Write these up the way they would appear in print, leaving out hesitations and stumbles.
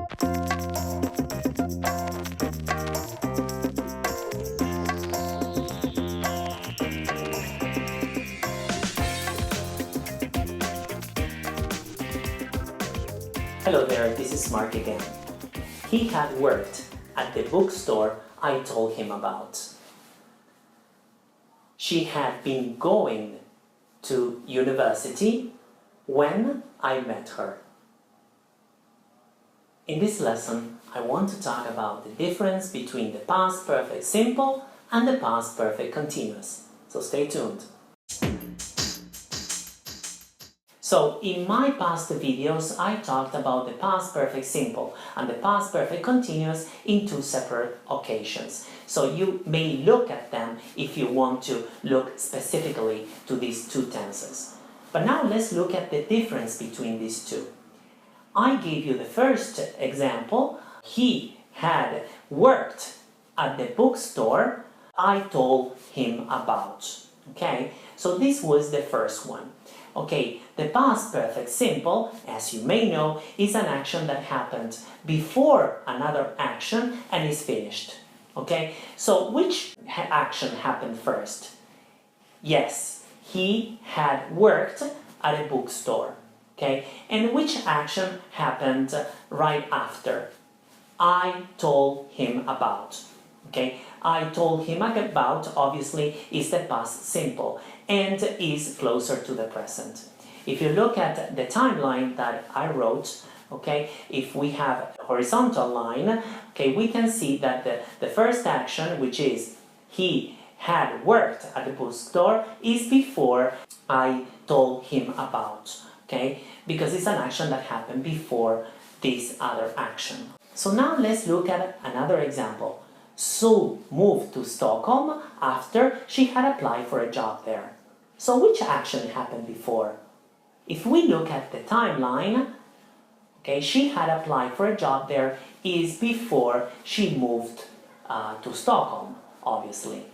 Hello there, this is Marc again. He had worked at the bookstore I told him about. She had been going to university when I met her. In this lesson, I want to talk about the difference between the past perfect simple and the past perfect continuous. So stay tuned. So in my past videos, I talked about the past perfect simple and the past perfect continuous in two separate occasions. So you may look at them if you want to look specifically to these two tenses. But now let's look at the difference between these two. I gave you the first example. He had worked at the bookstore I told him about. Okay, so this was the first one. Okay, the past perfect simple, as you may know, is an action that happened before another action and is finished. Okay, so which action happened first? Yes, he had worked at a bookstore. Okay, and which action happened right after? I told him about. Okay, I told him about obviously is the past simple and is closer to the present. If you look at the timeline that I wrote, okay, if we have a horizontal line, okay, we can see that the first action, which is he had worked at the bookstore, is before I told him about, okay, because it's an action that happened before this other action. So now let's look at another example. Sue moved to Stockholm after she had applied for a job there. So which action happened before? If we look at the timeline, okay, she had applied for a job there is before she moved to Stockholm, obviously.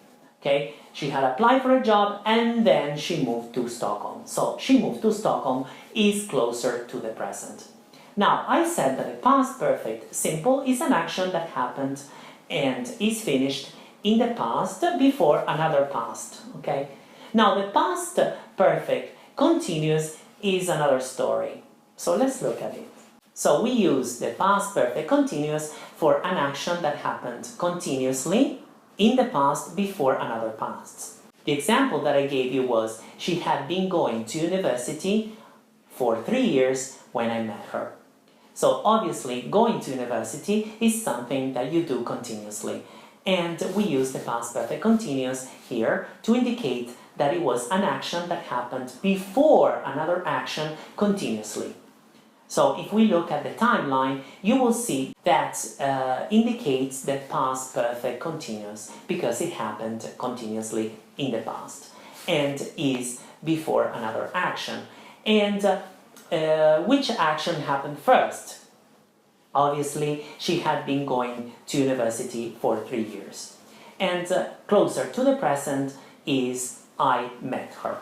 Okay, she had applied for a job and then she moved to Stockholm. So she moved to Stockholm is closer to the present. Now, I said that the past perfect simple is an action that happened and is finished in the past before another past. Okay, now the past perfect continuous is another story. So let's look at it. So we use the past perfect continuous for an action that happened continuously in the past before another past. The example that I gave you was she had been going to university for 3 years when I met her. So obviously going to university is something that you do continuously, and we use the past perfect continuous here to indicate that it was an action that happened before another action continuously. So if we look at the timeline, you will see that indicates the past perfect continuous because it happened continuously in the past and is before another action. And which action happened first? Obviously, she had been going to university for 3 years. And closer to the present is I met her.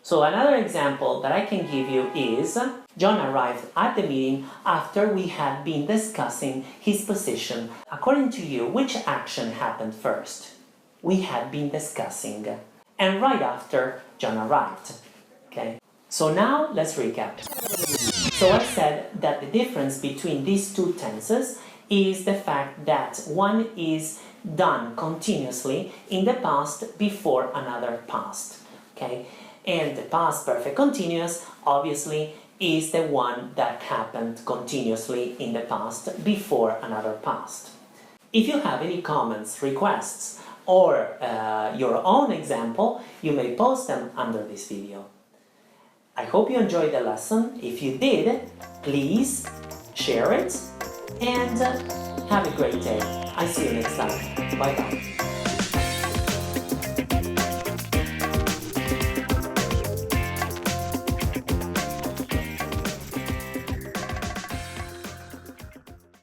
So another example that I can give you is John arrived at the meeting after we had been discussing his position. According to you, which action happened first? We had been discussing. And right after, John arrived. Okay? So now let's recap. So I said that the difference between these two tenses is the fact that one is done continuously in the past before another past. Okay? And the past perfect continuous obviously is the one that happened continuously in the past before another past. If you have any comments, requests, or your own example, you may post them under this video. I hope you enjoyed the lesson. If you did, please share it and have a great day. I see you next time. Bye bye.